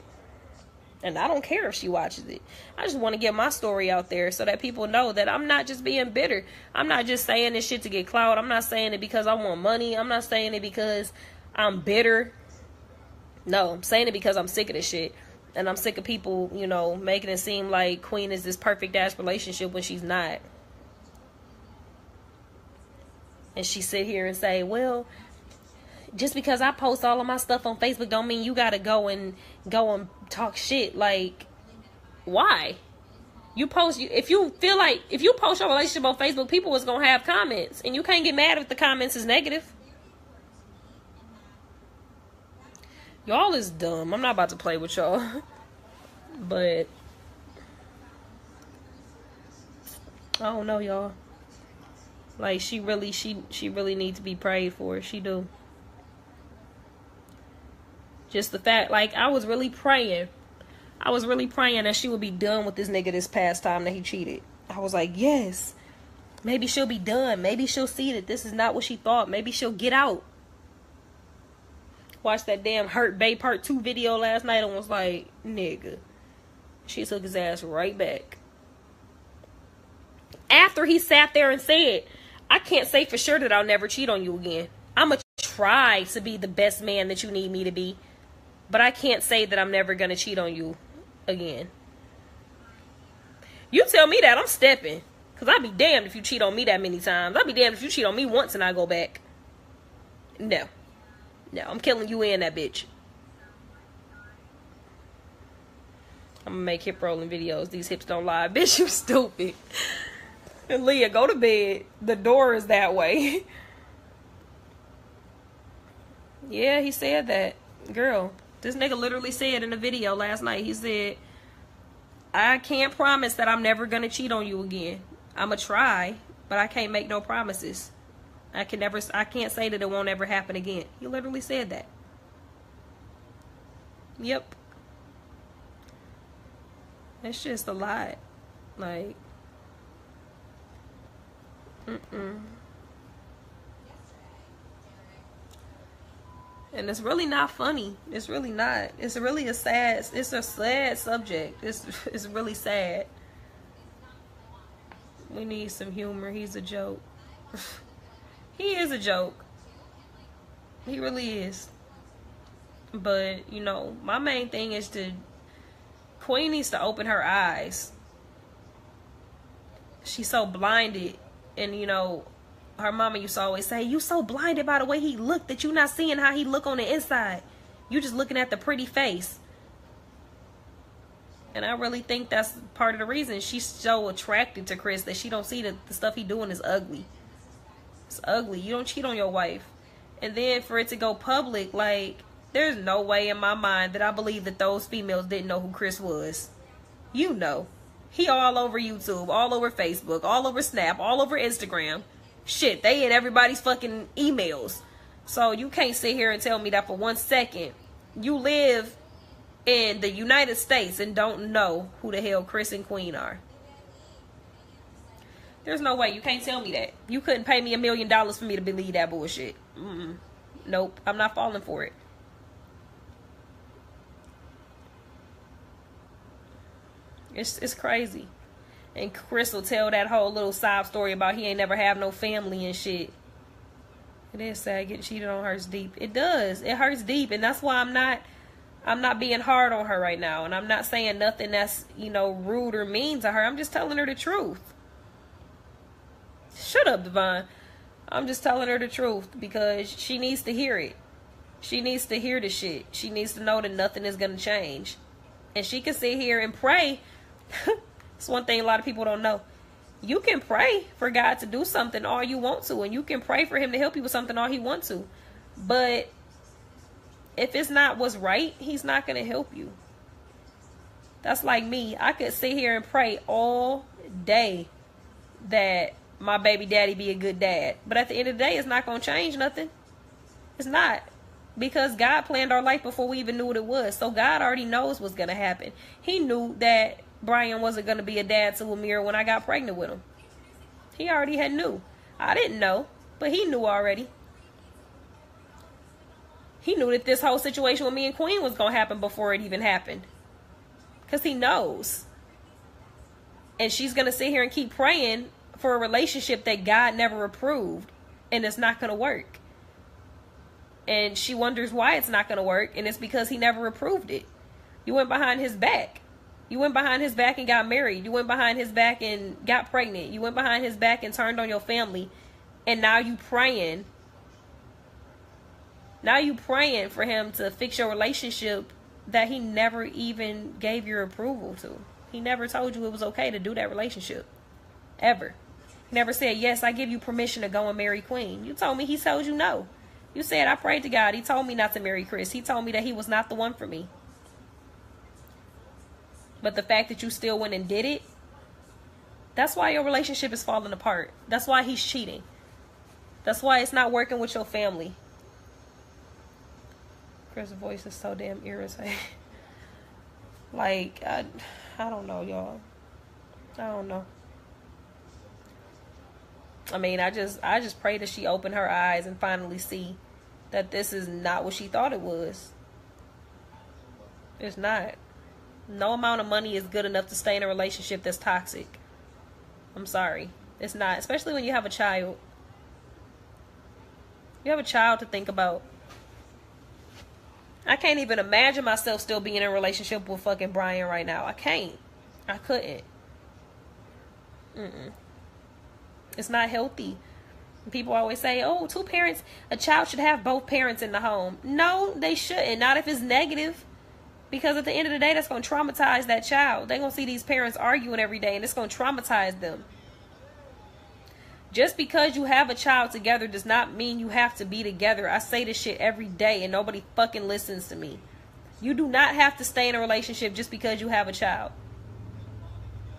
And I don't care if she watches it. I just want to get my story out there so that people know that I'm not just being bitter. I'm not just saying this shit to get clout. I'm not saying it because I want money. I'm not saying it because I'm bitter. No, I'm saying it because I'm sick of this shit. And I'm sick of people, you know, making it seem like Queen is this perfect-ass relationship when she's not. And she sit here and say, well, just because I post all of my stuff on Facebook don't mean you gotta go and talk shit. Like, why? If you post your relationship on Facebook, people is gonna have comments, and you can't get mad if the comments is negative. Y'all is dumb. I'm not about to play with y'all. But I don't know, y'all. Like, she really needs to be prayed for. She do. Just the fact, like, I was really praying that she would be done with this nigga this past time that he cheated. I was like, yes, maybe she'll be done. Maybe she'll see that this is not what she thought. Maybe she'll get out. Watched that damn Hurt Bay Part 2 video last night and was like, nigga. She took his ass right back. After he sat there and said, I can't say for sure that I'll never cheat on you again. I'm going to try to be the best man that you need me to be, but I can't say that I'm never gonna cheat on you again. You tell me that, I'm stepping. Because I'd be damned if you cheat on me that many times. I'd be damned if you cheat on me once and I go back. No. No, I'm killing you and that bitch. I'm gonna make hip rolling videos. These hips don't lie. Bitch, you stupid. And Leah, go to bed. The door is that way. Yeah, he said that. Girl, this nigga literally said in a video last night, he said, I can't promise that I'm never gonna cheat on you again. I'ma try, but I can't make no promises. I can't say that it won't ever happen again. He literally said that. Yep. It's just a lot. Like, And it's really not funny. It's really not. It's really a sad subject. It's really sad. We need some humor. He's a joke. He is a joke. He really is. But, you know, my main thing is Queen needs to open her eyes. She's so blinded. And, you know, her mama used to always say, you so blinded by the way he looked that you not seeing how he look on the inside. You just looking at the pretty face. And I really think that's part of the reason she's so attracted to Chris, that she don't see that the stuff he doing is ugly. It's ugly. You don't cheat on your wife. And then for it to go public, like, there's no way in my mind that I believe that those females didn't know who Chris was. You know. He all over YouTube, all over Facebook, all over Snap, all over Instagram. Shit, they in everybody's fucking emails. So you can't sit here and tell me that for 1 second you live in the United States and don't know who the hell Chris and Queen are. There's no way. You can't tell me that. You couldn't pay me $1 million for me to believe that bullshit. Nope, I'm not falling for it. It's crazy. And Chris will tell that whole little sob story about he ain't never have no family and shit. It is sad. Getting cheated on hurts deep. It does. It hurts deep. And that's why I'm not being hard on her right now. And I'm not saying nothing that's, you know, rude or mean to her. I'm just telling her the truth. Shut up, Devon. I'm just telling her the truth because she needs to hear it. She needs to hear the shit. She needs to know that nothing is going to change. And she can sit here and pray. It's one thing a lot of people don't know. You can pray for God to do something all you want to. And you can pray for him to help you with something all he wants to. But if it's not what's right, he's not going to help you. That's like me. I could sit here and pray all day that my baby daddy be a good dad. But at the end of the day, it's not going to change nothing. It's not. Because God planned our life before we even knew what it was. So God already knows what's going to happen. He knew that Brian wasn't going to be a dad to Amir when I got pregnant with him. He already had knew. I didn't know, but he knew already. He knew that this whole situation with me and Queen was going to happen before it even happened. Because he knows. And she's going to sit here and keep praying for a relationship that God never approved. And it's not going to work. And she wonders why it's not going to work. And it's because he never approved it. You went behind his back. You went behind his back and got married. You went behind his back and got pregnant. You went behind his back and turned on your family. And now you praying. Now you praying for him to fix your relationship that he never even gave your approval to. He never told you it was okay to do that relationship. Ever. He never said, yes, I give you permission to go and marry Queen. You told me he told you no. You said, I prayed to God. He told me not to marry Chris. He told me that he was not the one for me. But the fact that you still went and did it, that's why your relationship is falling apart. That's why he's cheating. That's why it's not working with your family. Chris' voice is so damn irritating. Like, I don't know, y'all. I don't know. I mean, I just pray that she open her eyes and finally see that this is not what she thought it was. It's not. No amount of money is good enough to stay in a relationship that's toxic. I'm sorry. It's not. Especially when you have a child. You have a child to think about. I can't even imagine myself still being in a relationship with fucking Brian right now. I can't. I couldn't. It's not healthy. People always say, oh, two parents, a child should have both parents in the home. No, they shouldn't. Not if it's negative. Because at the end of the day, that's going to traumatize that child. They're going to see these parents arguing every day, and it's going to traumatize them. Just because you have a child together does not mean you have to be together. I say this shit every day, and nobody fucking listens to me. You do not have to stay in a relationship just because you have a child.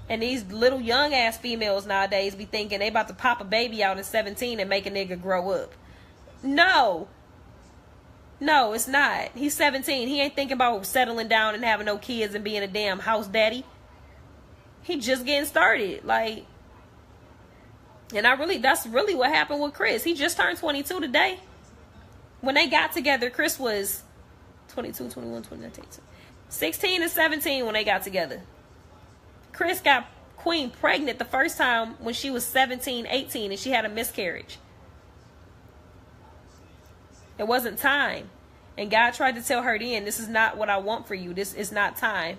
And these little young ass females nowadays be thinking they about to pop a baby out at 17 and make a nigga grow up. No. No, it's not. He's 17. He ain't thinking about settling down and having no kids and being a damn house daddy. He just getting started. Like, and that's really what happened with Chris. He just turned 22 today. When they got together, Chris was 22, 21, 22, 16 and 17 when they got together. Chris got Queen pregnant the first time when she was 17, 18, and she had a miscarriage. It wasn't time. And God tried to tell her then, this is not what I want for you. This is not time.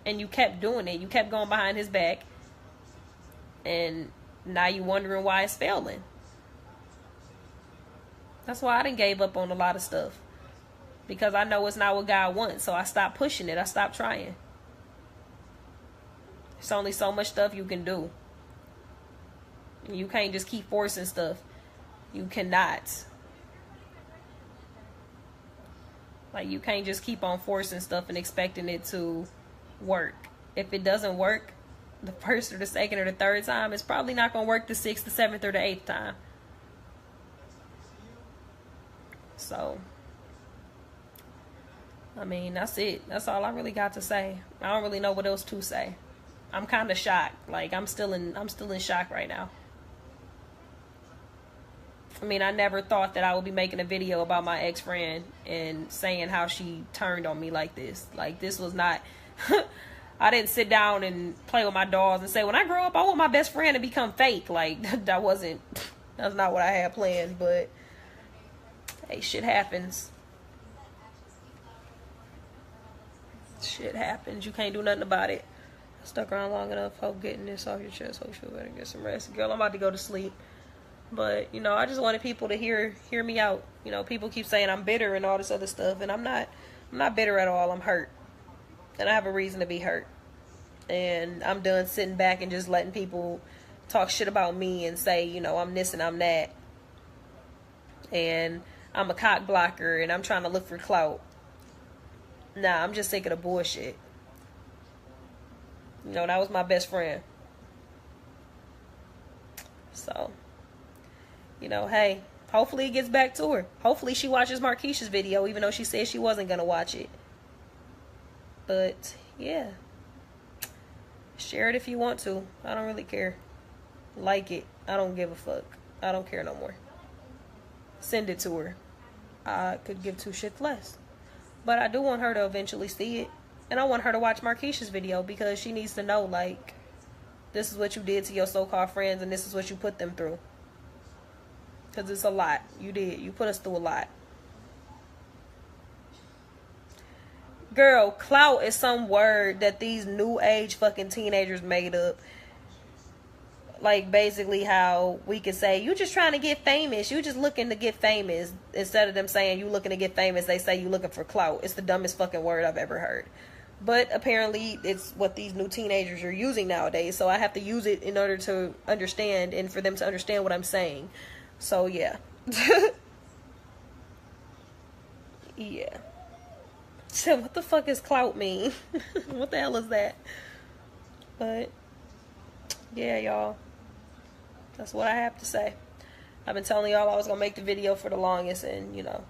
And you kept doing it. You kept going behind his back. And now you wondering why it's failing. That's why I done gave up on a lot of stuff. Because I know it's not what God wants. So I stopped pushing it. I stopped trying. There's only so much stuff you can do. You can't just keep forcing stuff. You cannot. Like, you can't just keep on forcing stuff and expecting it to work. If it doesn't work the first or the second or the third time, it's probably not going to work the sixth, the seventh, or the eighth time. So, I mean, that's it. That's all I really got to say. I don't really know what else to say. I'm kind of shocked. Like, I'm still in shock right now. I mean, I never thought that I would be making a video about my ex-friend and saying how she turned on me like this. Like, this was not... I didn't sit down and play with my dolls and say, when I grow up, I want my best friend to become fake. Like, that's not what I had planned. But, hey, shit happens. Shit happens. You can't do nothing about it. Stuck around long enough. Hope getting this off your chest. Hope you better get some rest. Girl, I'm about to go to sleep. But, you know, I just wanted people to hear me out. You know, people keep saying I'm bitter and all this other stuff. And I'm not bitter at all. I'm hurt. And I have a reason to be hurt. And I'm done sitting back and just letting people talk shit about me and say, you know, I'm this and I'm that. And I'm a cock blocker and I'm trying to look for clout. Nah, I'm just sick of the bullshit. You know, that was my best friend. So, you know, hey, hopefully it gets back to her. Hopefully she watches Marquisha's video, even though she said she wasn't going to watch it. But, yeah. Share it if you want to. I don't really care. Like it. I don't give a fuck. I don't care no more. Send it to her. I could give two shits less. But I do want her to eventually see it. And I want her to watch Marquisha's video because she needs to know, like, this is what you did to your so-called friends and this is what you put them through. Because it's a lot. You did. You put us through a lot. Girl, clout is some word that these new age fucking teenagers made up. Like, basically how we could say, you just trying to get famous. You just looking to get famous. Instead of them saying you looking to get famous, they say you looking for clout. It's the dumbest fucking word I've ever heard. But apparently it's what these new teenagers are using nowadays. So I have to use it in order to understand and for them to understand what I'm saying. So, yeah. Yeah. So, what the fuck is clout mean? What the hell is that? But, yeah, y'all. That's what I have to say. I've been telling y'all I was going to make the video for the longest. And, you know,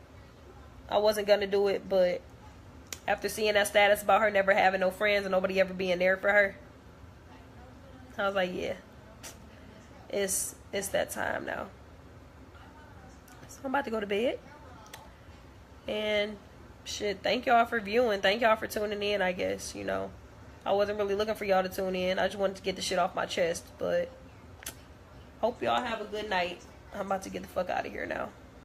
I wasn't going to do it. But after seeing that status about her never having no friends and nobody ever being there for her, I was like, yeah. It's that time now. So, I'm about to go to bed. And shit, thank y'all for viewing. Thank y'all for tuning in, I guess. You know, I wasn't really looking for y'all to tune in. I just wanted to get the shit off my chest. But hope y'all have a good night. I'm about to get the fuck out of here now.